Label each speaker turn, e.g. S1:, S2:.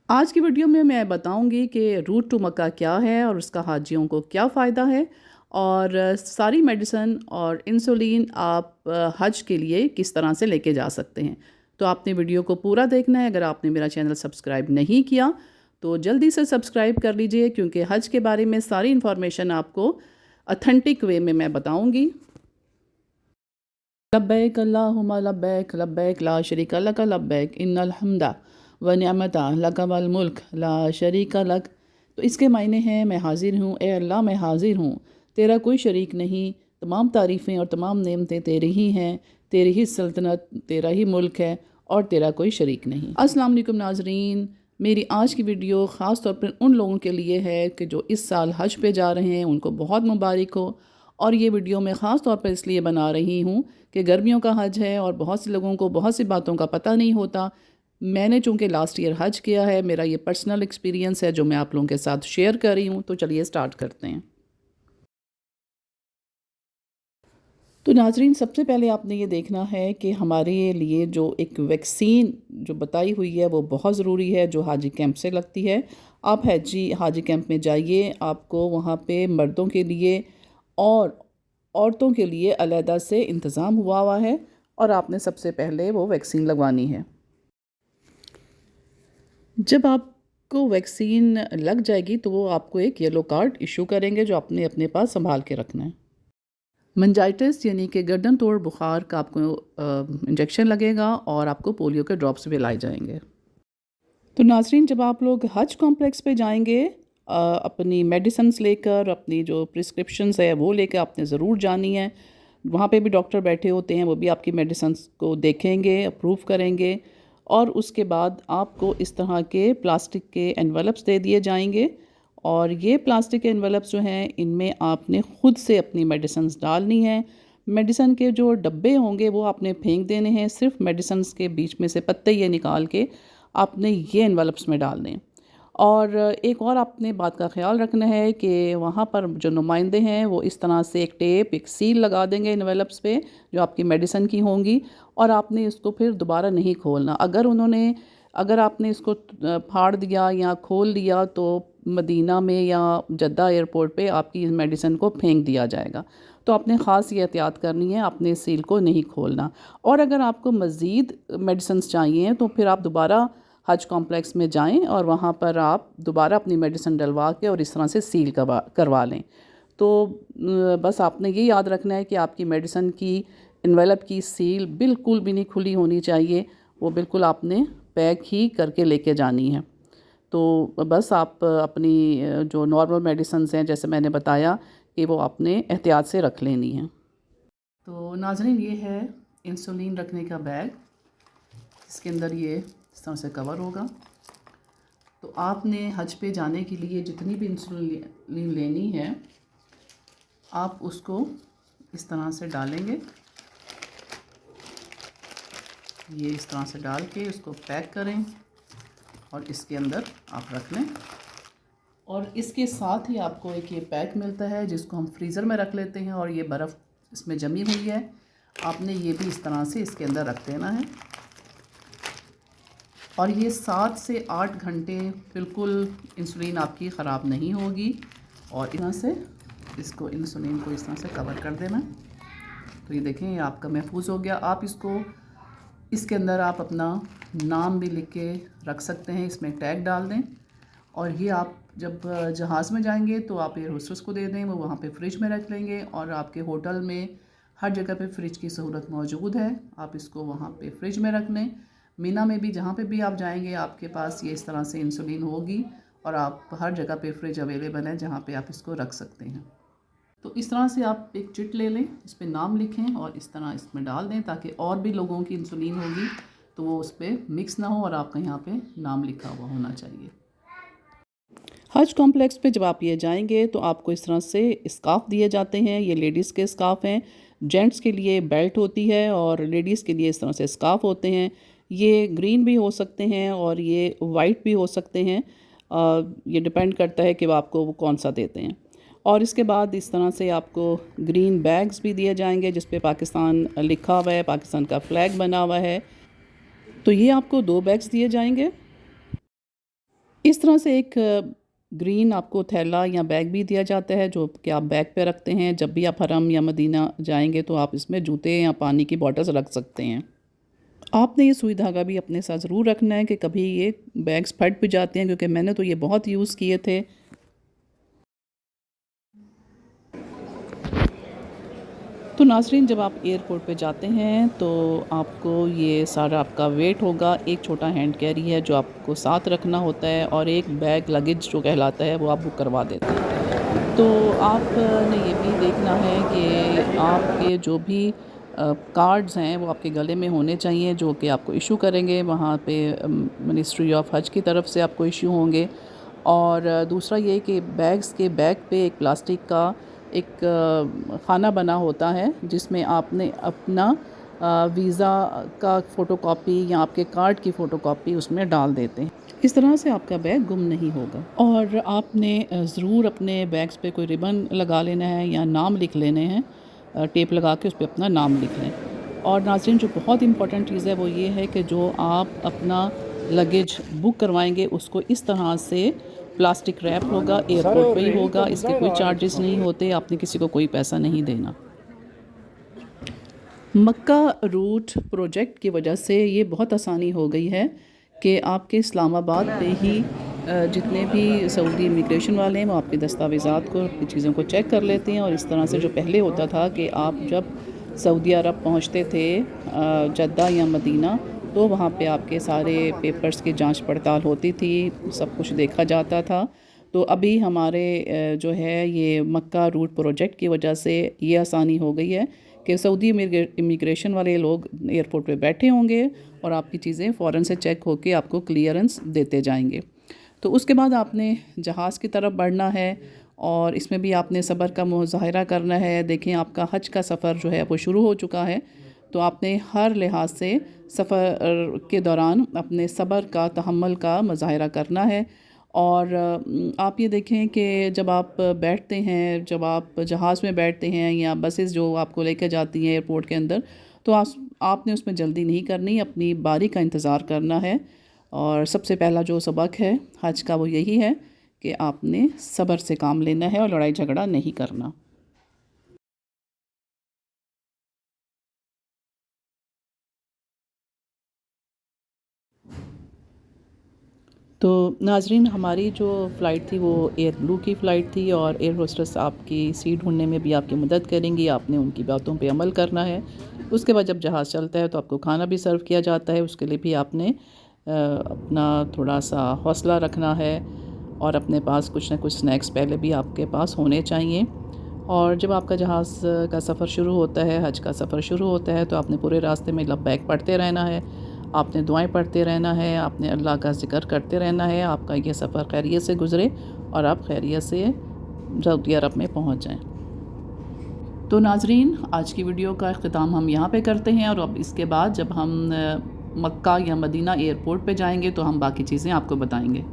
S1: आज की वीडियो में मैं बताऊंगी कि रूट टू मक्का क्या है और उसका हाजियों को क्या फ़ायदा है और सारी मेडिसिन और इंसुलिन आप हज के लिए किस तरह से लेके जा सकते हैं। तो आपने वीडियो को पूरा देखना है। अगर आपने मेरा चैनल सब्सक्राइब नहीं किया तो जल्दी से सब्सक्राइब कर लीजिए, क्योंकि हज के बारे में सारी इन्फॉर्मेशन आपको अथेंटिक वे में मैं बताऊँगी। लब्बैक अल्लाहुम्मा लब्बैक लब्बैक ला शरीका लक लब्बैक इन्नल हम्दा व निअमता लक वल मुल्क ला शरीका लक। तो इसके मायने हैं, मैं हाजिर हूँ, ए अल्लाह मैं हाजिर हूँ, तेरा कोई शरीक नहीं, तमाम तारीफ़ें और तमाम नेमतें तेरी ही हैं, तेरी ही सल्तनत, तेरा ही मुल्क है और तेरा कोई शरीक नहीं। अस्सलाम वालेकुम नाजरीन, मेरी आज की वीडियो ख़ास तौर पर उन लोगों के लिए है कि जो इस साल हज पे जा रहे हैं, उनको बहुत मुबारक हो। और ये वीडियो मैं ख़ास तौर पर इसलिए बना रही हूँ कि गर्मियों का हज है और बहुत से लोगों को बहुत सी बातों का पता नहीं होता। मैंने चूँकि लास्ट ईयर हज किया है, मेरा ये पर्सनल एक्सपीरियंस है जो मैं आप लोगों के साथ शेयर कर रही हूँ। तो चलिए स्टार्ट करते हैं। तो नाजरीन, सबसे पहले आपने ये देखना है कि हमारे लिए जो एक वैक्सीन जो बताई हुई है वो बहुत ज़रूरी है, जो हाजी कैंप से लगती है। आप हाजी कैंप में जाइए, आपको वहाँ पे मर्दों के लिए और औरतों के लिए अलहदा से इंतज़ाम हुआ है और आपने सबसे पहले वो वैक्सीन लगवानी है। जब आपको वैक्सीन लग जाएगी तो वो आपको एक येलो कार्ड इशू करेंगे जो आपने अपने पास संभाल के रखना है। मेनिंजाइटिस यानी कि गर्दन तोड़ बुखार का आपको इंजेक्शन लगेगा और आपको पोलियो के ड्रॉप्स भी लाए जाएंगे। तो नाजरीन, जब आप लोग हज कॉम्प्लेक्स पे जाएंगे, अपनी मेडिसिन्स लेकर, अपनी जो प्रिस्क्रिप्शंस है वो लेकर आपने ज़रूर जानी है। वहाँ पे भी डॉक्टर बैठे होते हैं, वो भी आपकी मेडिसिन्स को देखेंगे, अप्रूव करेंगे और उसके बाद आपको इस तरह के प्लास्टिक के एनवलप्स दे दिए जाएंगे। और ये प्लास्टिक के एनवलप्स जो हैं, इनमें आपने ख़ुद से अपनी मेडिसिन्स डालनी है। मेडिसन के जो डब्बे होंगे वो आपने फेंक देने हैं, सिर्फ मेडिसिन्स के बीच में से पत्ते ये निकाल के आपने ये एनवलप्स में डाल दें। और एक और आपने बात का ख्याल रखना है कि वहाँ पर जो नुमाइंदे हैं वो इस तरह से एक टेप, एक सील लगा देंगे एनवलप्स पे जो आपकी मेडिसिन की होंगी, और आपने इसको फिर दोबारा नहीं खोलना। अगर आपने इसको फाड़ दिया या खोल दिया तो मदीना में या जद्दा एयरपोर्ट पे आपकी इस मेडिसिन को फेंक दिया जाएगा। तो आपने ख़ास ये एहतियात करनी है, आपने इस सील को नहीं खोलना। और अगर आपको मज़ीद मेडिसिन्स चाहिए तो फिर आप दोबारा हज कॉम्प्लेक्स में जाएं और वहाँ पर आप दोबारा अपनी मेडिसिन डलवा के और इस तरह से सील करवा लें। तो बस आपने ये याद रखना है कि आपकी मेडिसिन की एनवेलप की सील बिल्कुल भी नहीं खुली होनी चाहिए, वो बिल्कुल आपने पैक ही करके लेके जानी है। तो बस आप अपनी जो नॉर्मल मेडिसिन्स हैं, जैसे मैंने बताया, कि वो आपने एहतियात से रख लेनी है। तो नाज़रीन, ये है इंसुलिन रखने का बैग। इसके अंदर ये इस तरह से कवर होगा। तो आपने हज पे जाने के लिए जितनी भी इंसुलिन लेनी है, आप उसको इस तरह से डालेंगे। ये इस तरह से डाल के इसको पैक करें और इसके अंदर आप रख लें। और इसके साथ ही आपको एक ये पैक मिलता है जिसको हम फ्रीज़र में रख लेते हैं, और ये बर्फ़ इसमें जमी हुई है। आपने ये भी इस तरह से इसके अंदर रख देना है और ये 7 से 8 घंटे बिल्कुल इंसुलिन आपकी ख़राब नहीं होगी। और इस तरह से इसको इंसुलिन को इस तरह से कवर कर देना। तो ये देखें, ये आपका महफूज हो गया। आप इसके अंदर आप अपना नाम भी लिख के रख सकते हैं, इसमें टैग डाल दें। और ये आप जब जहाज़ में जाएंगे तो आप एयर होस्टेस को दे दें, वो वहाँ पे फ्रिज में रख लेंगे। और आपके होटल में हर जगह पे फ्रिज की सहूलत मौजूद है, आप इसको वहाँ पे फ्रिज में रख लें। मीना में भी जहाँ पे भी आप जाएंगे आपके पास ये इस तरह से इंसुलिन होगी और आप हर जगह पे फ्रिज अवेलेबल है जहाँ पे आप इसको रख सकते हैं। तो इस तरह से आप एक चिट ले लें, इस पर नाम लिखें और इस तरह इसमें डाल दें, ताकि और भी लोगों की इंसुलिन होगी तो वो उस पर मिक्स ना हो और आपका यहाँ पे नाम लिखा हुआ होना चाहिए। हज कॉम्प्लेक्स पे जब आप ये जाएंगे तो आपको इस तरह से स्कार्फ़ दिए जाते हैं। ये लेडीज़ के स्कार्फ़ हैं, जेंट्स के लिए बेल्ट होती है और लेडीज़ के लिए इस तरह से स्कार्फ़ होते हैं। ये ग्रीन भी हो सकते हैं और ये वाइट भी हो सकते हैं। ये डिपेंड करता है कि वो आपको वो कौन सा देते हैं। और इसके बाद इस तरह से आपको ग्रीन बैग्स भी दिए जाएंगे जिस पे पाकिस्तान लिखा हुआ है, पाकिस्तान का फ्लैग बना हुआ है। तो ये आपको 2 बैग्स दिए जाएंगे। इस तरह से एक ग्रीन आपको थैला या बैग भी दिया जाता है जो कि आप बैग पे रखते हैं। जब भी आप हरम या मदीना जाएंगे तो आप इसमें जूते या पानी की बॉटल्स रख सकते हैं। आपने ये सुई धागा भी अपने साथ ज़रूर रखना है कि कभी ये बैग्स फट भी जाते हैं, क्योंकि मैंने तो ये बहुत यूज़ किए थे। तो नाज़रीन, जब आप एयरपोर्ट पे जाते हैं तो आपको ये सारा आपका वेट होगा। एक छोटा हैंड कैरी है जो आपको साथ रखना होता है, और एक बैग लगेज जो कहलाता है वो आप बुक करवा देते हैं। तो आपने ये भी देखना है कि आपके जो भी कार्ड्स हैं वो आपके गले में होने चाहिए, जो कि आपको इशू करेंगे वहाँ पे मिनिस्ट्री ऑफ हज की तरफ से आपको इशू होंगे। और दूसरा ये कि बैग्स के बैग पे एक प्लास्टिक का एक खाना बना होता है जिसमें आपने अपना वीज़ा का फ़ोटोकॉपी या आपके कार्ड की फ़ोटोकॉपी उसमें डाल देते हैं। इस तरह से आपका बैग गुम नहीं होगा। और आपने ज़रूर अपने बैग्स पे कोई रिबन लगा लेना है या नाम लिख लेने हैं, टेप लगा के उस पर अपना नाम लिख लें। और नाज़रीन, जो बहुत इम्पॉर्टेंट चीज़ है वो ये है कि जो आप अपना लगेज बुक करवाएंगे उसको इस तरह से प्लास्टिक रैप होगा, एयरपोर्ट पे ही होगा, इसके कोई चार्जेस नहीं होते, आपने किसी को कोई पैसा नहीं देना। मक्का रूट प्रोजेक्ट की वजह से ये बहुत आसानी हो गई है कि आपके इस्लामाबाद पे ही जितने भी सऊदी इमिग्रेशन वाले हैं वो आपके दस्तावेज़ात को, आपकी चीज़ों को चेक कर लेते हैं। और इस तरह से जो पहले होता था कि आप जब सऊदी अरब पहुंचते थे जद्दा या मदीना, तो वहाँ पे आपके सारे पेपर्स की जांच पड़ताल होती थी, सब कुछ देखा जाता था। तो अभी हमारे जो है ये मक्का रूट प्रोजेक्ट की वजह से ये आसानी हो गई है कि सऊदी इमिग्रेशन वाले लोग एयरपोर्ट पे बैठे होंगे और आपकी चीज़ें फ़ौरन से चेक होके आपको क्लियरेंस देते जाएंगे। तो उसके बाद आपने जहाज़ की तरफ बढ़ना है और इसमें भी आपने सब्र का मुज़ाहरा करना है। देखें, आपका हज का सफ़र जो है वो शुरू हो चुका है, तो आपने हर लिहाज से सफ़र के दौरान अपने सब्र का, तहम्मुल का मुज़ाहरा करना है। और आप ये देखें कि जब आप बैठते हैं, जब आप जहाज़ में बैठते हैं या बसेस जो आपको लेकर जाती हैं एयरपोर्ट के अंदर, तो आपने उसमें जल्दी नहीं करनी, अपनी बारी का इंतज़ार करना है। और सबसे पहला जो सबक है हज का वो यही है कि आपने सब्र से काम लेना है और लड़ाई झगड़ा नहीं करना। तो नाज़रीन, हमारी जो फ़्लाइट थी वो एयर ब्लू की फ़्लाइट थी, और एयर होस्टेस आपकी सीट ढूंढने में भी आपकी मदद करेंगी। आपने उनकी बातों पे अमल करना है। उसके बाद जब जहाज़ चलता है तो आपको खाना भी सर्व किया जाता है। उसके लिए भी आपने अपना थोड़ा सा हौसला रखना है, और अपने पास कुछ ना कुछ स्नैक्स पहले भी आपके पास होने चाहिए। और जब आपका जहाज़ का सफ़र शुरू होता है, हज का सफ़र शुरू होता है, तो आपने पूरे रास्ते में लब्बैक पढ़ते रहना है, आपने दुआएं पढ़ते रहना है, आपने अल्लाह का ज़िक्र करते रहना है। आपका ये सफ़र खैरियत से गुज़रे और आप खैरियत से सऊदी अरब में पहुंच जाएं। तो नाज़रीन, आज की वीडियो का अख्तिताम हम यहाँ पे करते हैं, और अब इसके बाद जब हम मक्का या मदीना एयरपोर्ट पे जाएंगे तो हम बाकी चीज़ें आपको बताएंगे।